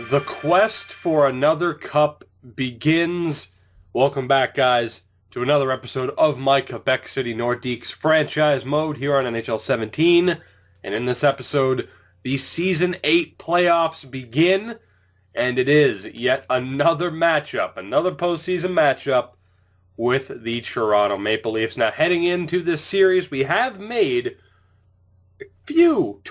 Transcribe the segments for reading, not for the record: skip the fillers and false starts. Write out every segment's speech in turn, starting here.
The quest for another cup begins. Welcome back, guys, to another episode of my Quebec City Nordiques franchise mode here on NHL 17. And in this episode, the Season 8 playoffs begin, and it is yet another matchup, another postseason matchup with the Toronto Maple Leafs. Now, heading into this series, we have made a few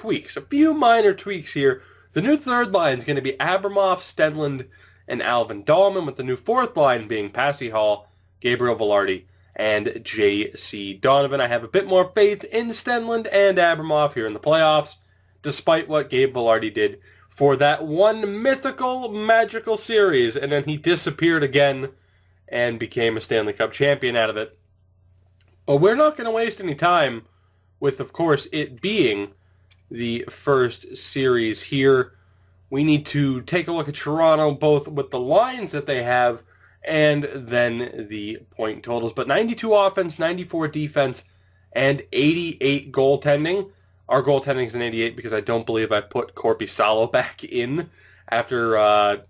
minor tweaks here. The new third line is going to be Abramov, Stenlund, and Alvin Dahlman, with the new fourth line being Passy Hall, Gabriel Velarde, and J.C. Donovan. I have a bit more faith in Stenlund and Abramov here in the playoffs, despite what Gabe Velarde did for that one mythical, magical series, and then he disappeared again and became a Stanley Cup champion out of it. But we're not going to waste any time with, of course, it being the first series here. We need to take a look at Toronto, both with the lines that they have and then the point totals. But 92 offense, 94 defense, and 88 goaltending. Our goaltending is an 88 because I don't believe I put Corby Salo back in after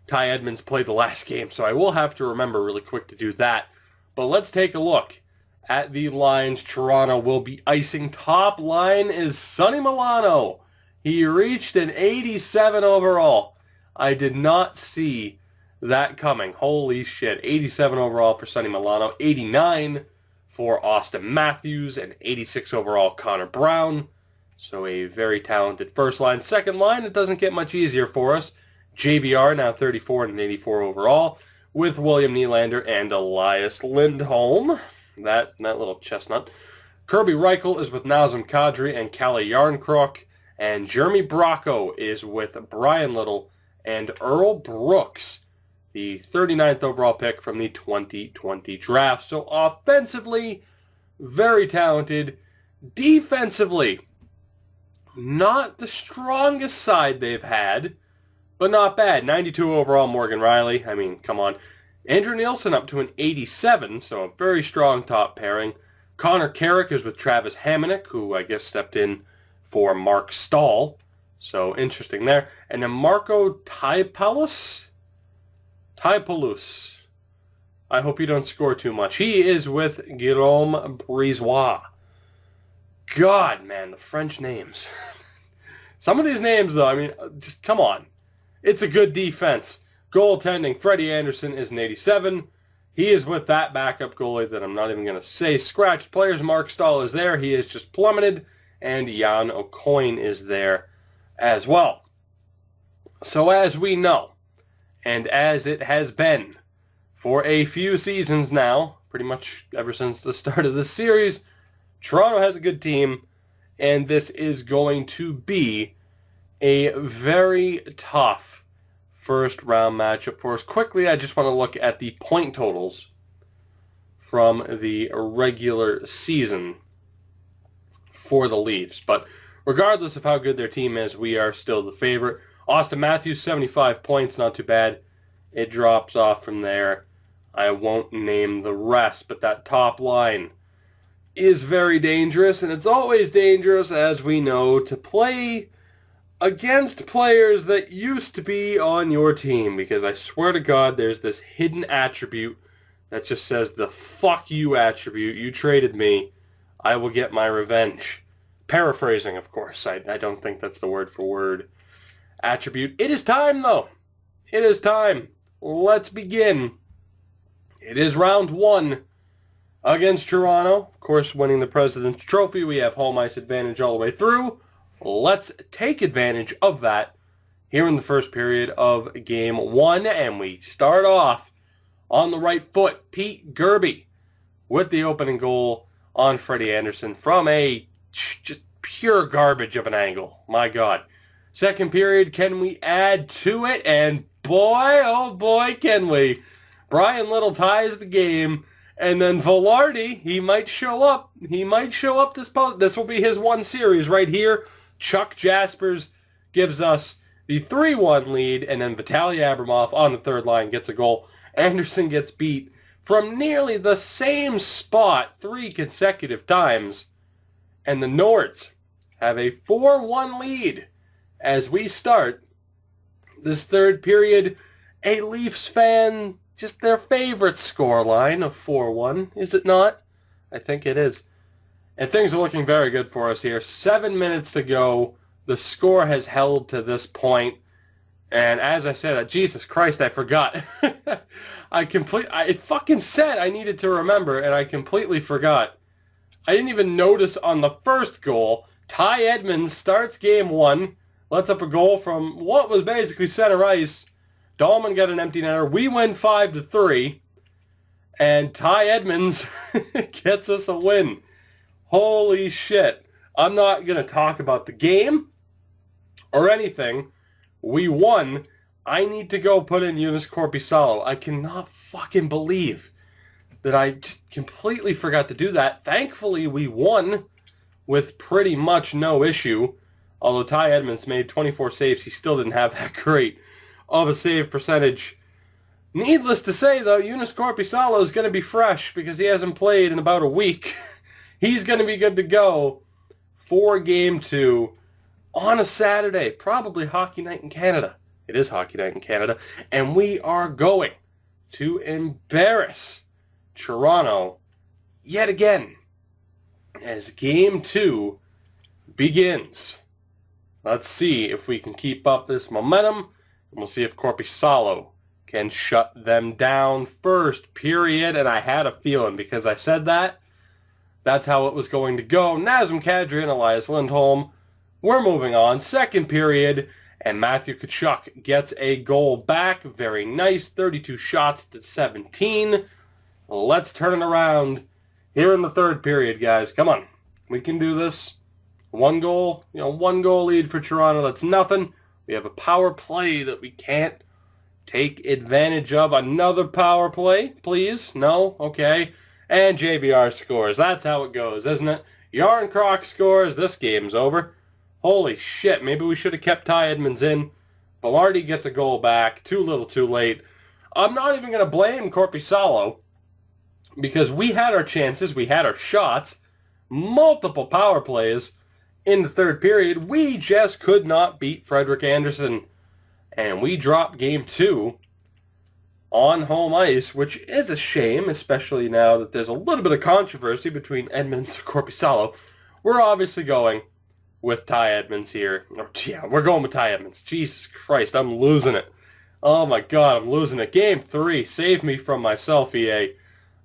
Ty Edmonds played the last game. So I will have to remember really quick to do that. But let's take a look at the lines Toronto will be icing. Top line is Sonny Milano. He reached an 87 overall. I did not see that coming. Holy shit. 87 overall for Sonny Milano. 89 for Austin Matthews. And 86 overall Connor Brown. So a very talented first line. Second line, it doesn't get much easier for us. JVR now 34 and an 84 overall. With William Nylander and Elias Lindholm. That little chestnut. Kirby Reichel is with Nazem Kadri and Kalle Yarncroc. And Jeremy Bracco is with Brian Little and Earl Brooks, the 39th overall pick from the 2020 draft. So offensively, very talented. Defensively, not the strongest side they've had, but not bad. 92 overall Morgan Rielly. I mean, come on. Andrew Nielsen up to an 87, so a very strong top pairing. Connor Carrick is with Travis Hamonic, who I guess stepped in for Mark Stahl. So interesting there. And then Marco Taipalus? I hope you don't score too much. He is with Guillaume Brizois. God, man, the French names. Some of these names, though, I mean, just come on. It's a good defense. Goaltending, Freddie Anderson is an 87. He is with that backup goalie that I'm not even going to say. Scratched players, Mark Stahl is there. He is just plummeted. And Jan O'Coin is there as well. So as we know, and as it has been for a few seasons now, pretty much ever since the start of this series, Toronto has a good team, and this is going to be a very tough first round matchup for us. Quickly, I just want to look at the point totals from the regular season for the Leafs. But regardless of how good their team is, we are still the favorite. Austin Matthews, 75 points, not too bad. It drops off from there. I won't name the rest, but that top line is very dangerous, and it's always dangerous, as we know, to play against players that used to be on your team, because I swear to God, there's this hidden attribute that just says the fuck you attribute. You traded me. I will get my revenge. Paraphrasing, of course. I don't think that's the word for word attribute. It is time, though. It is time. Let's begin. It is round one against Toronto. Of course, winning the President's Trophy. We have home ice advantage all the way through. Let's take advantage of that here in the first period of Game 1. And we start off on the right foot. Pete Gerby with the opening goal on Freddie Anderson from a just pure garbage of an angle. My God. Second period, can we add to it? And boy, oh boy, can we. Brian Little ties the game. And then Velarde, he might show up. He might show up this will be his one series right here. Chuck Jaspers gives us the 3-1 lead, and then Vitaly Abramov on the third line gets a goal. Anderson gets beat from nearly the same spot 3 consecutive times, and the Nords have a 4-1 lead as we start this third period, a Leafs fan, just their favorite scoreline of 4-1, is it not? I think it is. And things are looking very good for us here. 7 minutes to go. The score has held to this point. And as I said, Jesus Christ, I forgot. It fucking said I needed to remember, and I completely forgot. I didn't even notice on the first goal. Ty Edmonds starts game one, lets up a goal from what was basically center ice. Dahlman got an empty netter. We win 5-3, and Ty Edmonds gets us a win. Holy shit. I'm not going to talk about the game or anything. We won. I need to go put in Joonas Korpisalo. I cannot fucking believe that I just completely forgot to do that. Thankfully, we won with pretty much no issue. Although Ty Edmonds made 24 saves, he still didn't have that great of a save percentage. Needless to say, though, Joonas Korpisalo is going to be fresh because he hasn't played in about a week. He's going to be good to go for Game 2 on a Saturday. Probably Hockey Night in Canada. It is Hockey Night in Canada. And we are going to embarrass Toronto yet again as Game 2 begins. Let's see if we can keep up this momentum. And we'll see if Korpisalo can shut them down. First period, and I had a feeling because I said that. That's how it was going to go. Nazem Kadri and Elias Lindholm. We're moving on. Second period, and Matthew Tkachuk gets a goal back. Very nice. 32 shots to 17. Let's turn it around here in the third period, guys. Come on. We can do this. One goal lead for Toronto. That's nothing. We have a power play that we can't take advantage of. Another power play, please. No? Okay. And JVR scores. That's how it goes, isn't it? Yarncroc scores. This game's over. Holy shit. Maybe we should have kept Ty Edmonds in. Velarde gets a goal back. Too little, too late. I'm not even going to blame Korpisalo because we had our chances. We had our shots. Multiple power plays in the third period. We just could not beat Frederik Andersen. And we dropped Game 2 on home ice, which is a shame, especially now that there's a little bit of controversy between Edmonds and Korpisalo. We're obviously going with Ty Edmonds here. Oh, yeah, we're going with Ty Edmonds. Jesus Christ, I'm losing it. Oh my God, I'm losing it. Game 3, save me from myself, EA.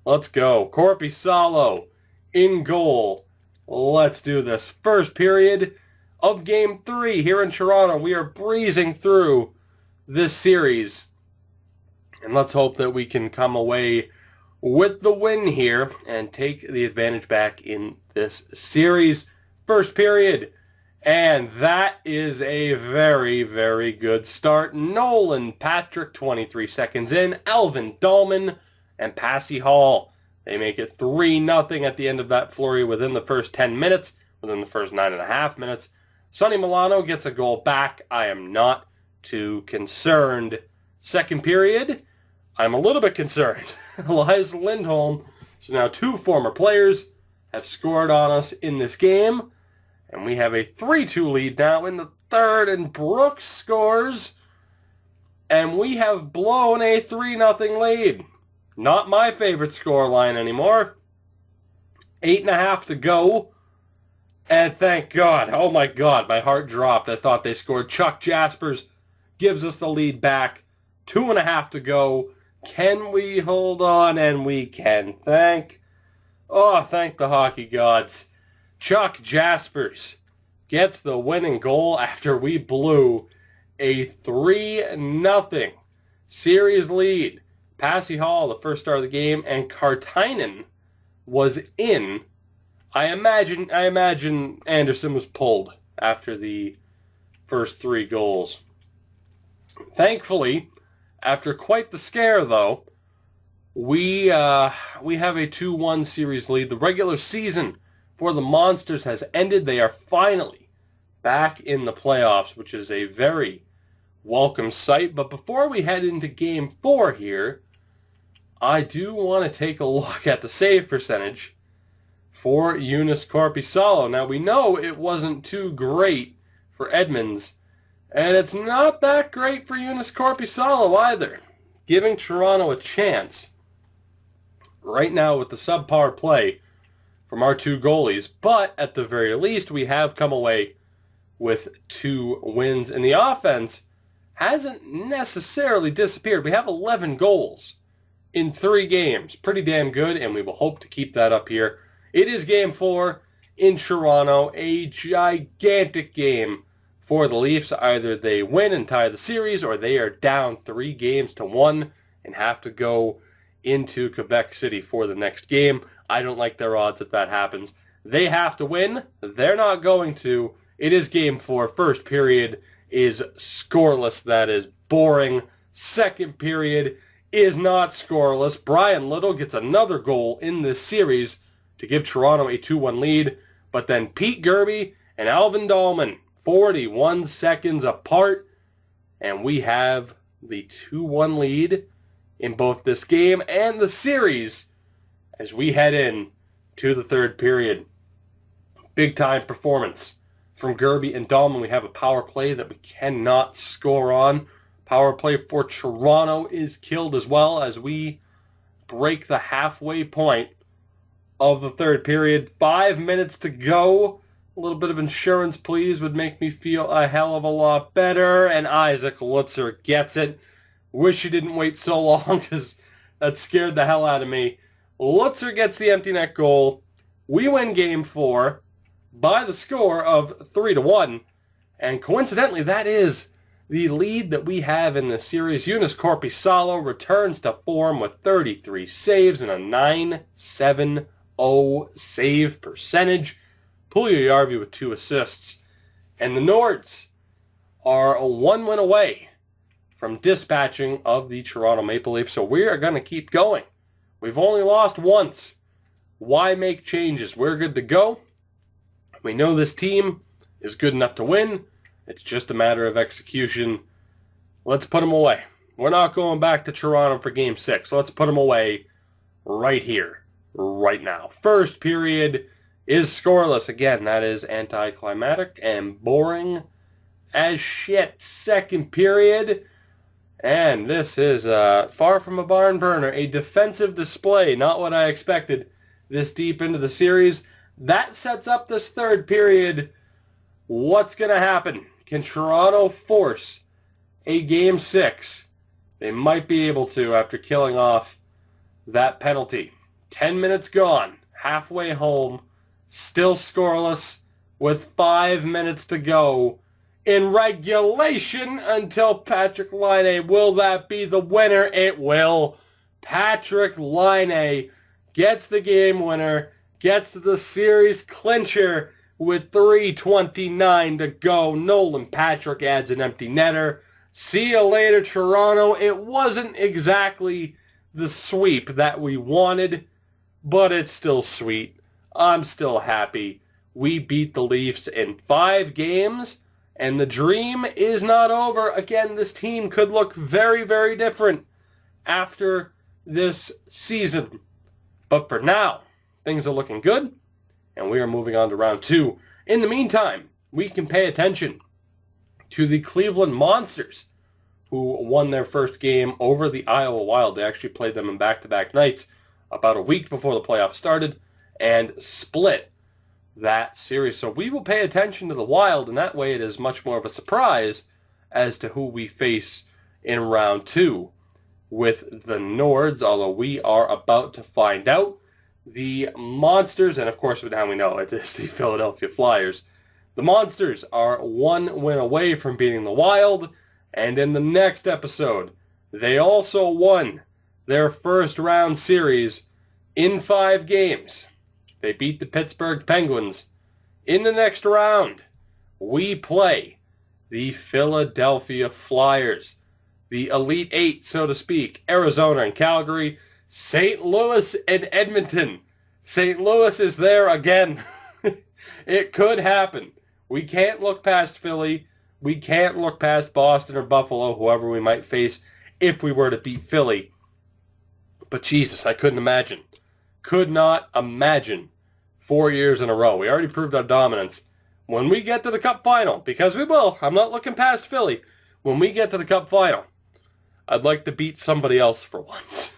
Let's go. Korpisalo in goal. Let's do this. First period of Game 3 here in Toronto. We are breezing through this series. And let's hope that we can come away with the win here and take the advantage back in this series. First period. And that is a very, very good start. Nolan Patrick, 23 seconds in. Alvin Dahlman and Passy Hall. They make it 3-0 at the end of that flurry within the first 10 minutes, within the first 9.5 minutes. Sonny Milano gets a goal back. I am not too concerned. Second period, I'm a little bit concerned. Elias Lindholm, so now two former players have scored on us in this game. And we have a 3-2 lead now in the third, and Brooks scores. And we have blown a 3-0 lead. Not my favorite scoreline anymore. 8.5 to go. And thank God. Oh my God, my heart dropped. I thought they scored. Chuck Jaspers gives us the lead back. 2.5 to go. Can we hold on? And we can. Thank the hockey gods. Chuck Jaspers gets the winning goal after we blew a 3-0 series lead. Passy Hall, the first star of the game, and Kartainen was in. I imagine Anderson was pulled after the first 3 goals. Thankfully, after quite the scare, though, we have a 2-1 series lead. The regular season for the Monsters has ended. They are finally back in the playoffs, which is a very welcome sight. But before we head into Game 4 here, I do want to take a look at the save percentage for Joonas Korpisalo. Now, we know it wasn't too great for Edmonds And it's not that great for Joonas Korpisalo either. Giving Toronto a chance right now with the subpar play from our two goalies. But at the very least, we have come away with 2 wins. And the offense hasn't necessarily disappeared. We have 11 goals in 3 games. Pretty damn good, and we will hope to keep that up here. It is Game 4 in Toronto, a gigantic game for the Leafs. Either they win and tie the series, or they are down 3-1 and have to go into Quebec City for the next game. I don't like their odds if that happens. They have to win. They're not going to. It is Game 4. First period is scoreless. That is boring. Second period is not scoreless. Brian Little gets another goal in this series to give Toronto a 2-1 lead. But then Pete Gerby and Alvin Dahlman, 41 seconds apart, and we have the 2-1 lead in both this game and the series as we head in to the third period. Big time performance from Gerby and Dahlman. We have a power play that we cannot score on. Power play for Toronto is killed as well as we break the halfway point of the third period. 5 minutes to go. A little bit of insurance, please, would make me feel a hell of a lot better. And Isaac Lutzer gets it. Wish he didn't wait so long because that scared the hell out of me. Lutzer gets the empty net goal. We win Game 4 by the score of 3-1. And coincidentally, that is the lead that we have in the series. Joonas Korpisalo returns to form with 33 saves and a .970 save percentage. Puljujärvi with 2 assists. And the Nords are a 1 win away from dispatching of the Toronto Maple Leafs. So we are going to keep going. We've only lost once. Why make changes? We're good to go. We know this team is good enough to win. It's just a matter of execution. Let's put them away. We're not going back to Toronto for Game 6. Let's put them away right here, right now. First period is scoreless. Again, that is anticlimactic and boring as shit. Second period, and this is far from a barn burner. A defensive display, not what I expected this deep into the series. That sets up this third period. What's going to happen? Can Toronto force a Game 6? They might be able to after killing off that penalty. 10 minutes gone. Halfway home. Still scoreless with 5 minutes to go in regulation until Patrik Laine. Will that be the winner? It will. Patrik Laine gets the game winner, gets the series clincher with 3:29 to go. Nolan Patrick adds an empty netter. See you later, Toronto. It wasn't exactly the sweep that we wanted, but it's still sweet. I'm still happy. We beat the Leafs in 5 games, and the dream is not over. Again, this team could look very, very different after this season. But for now, things are looking good, and we are moving on to round 2. In the meantime, we can pay attention to the Cleveland Monsters, who won their first game over the Iowa Wild. They actually played them in back-to-back nights about a week before the playoffs started and split that series. So we will pay attention to the Wild, and that way it is much more of a surprise as to who we face in round 2 with the Nords, although we are about to find out. The Monsters, and of course now we know it is the Philadelphia Flyers. The Monsters are 1 win away from beating the Wild, and in the next episode, they also won their first round series in 5 games. They beat the Pittsburgh Penguins. In the next round, we play the Philadelphia Flyers, the Elite 8, so to speak, Arizona and Calgary, St. Louis and Edmonton. St. Louis is there again. It could happen. We can't look past Philly. We can't look past Boston or Buffalo, whoever we might face if we were to beat Philly. But Jesus, I couldn't imagine. Could not imagine 4 years in a row. We already proved our dominance when we get to the Cup final, because we will, I'm not looking past Philly, when we get to the Cup final, I'd like to beat somebody else for once.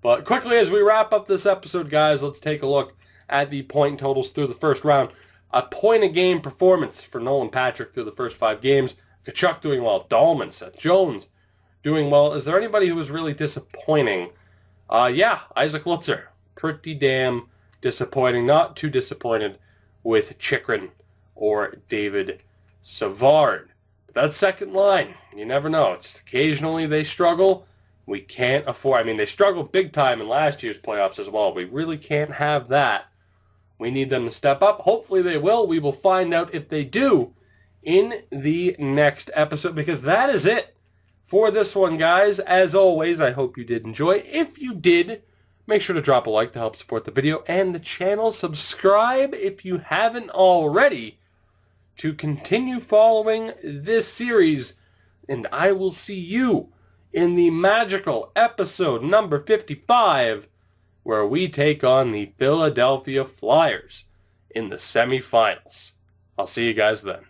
But quickly as we wrap up this episode, guys, let's take a look at the point totals through the first round. A point-a-game performance for Nolan Patrick through the first 5 games. Kachuk doing well. Dahlman, Seth Jones doing well. Is there anybody who was really disappointing? Yeah, Isaac Lutzer. Pretty damn disappointing. Not too disappointed with Chychrun or David Savard. But that second line, you never know. Just occasionally they struggle. We can't afford... I mean, they struggled big time in last year's playoffs as well. We really can't have that. We need them to step up. Hopefully they will. We will find out if they do in the next episode, because that is it for this one, guys. As always, I hope you did enjoy. If you did, make sure to drop a like to help support the video and the channel. Subscribe if you haven't already to continue following this series. And I will see you in the magical episode number 55, where we take on the Philadelphia Flyers in the semifinals. I'll see you guys then.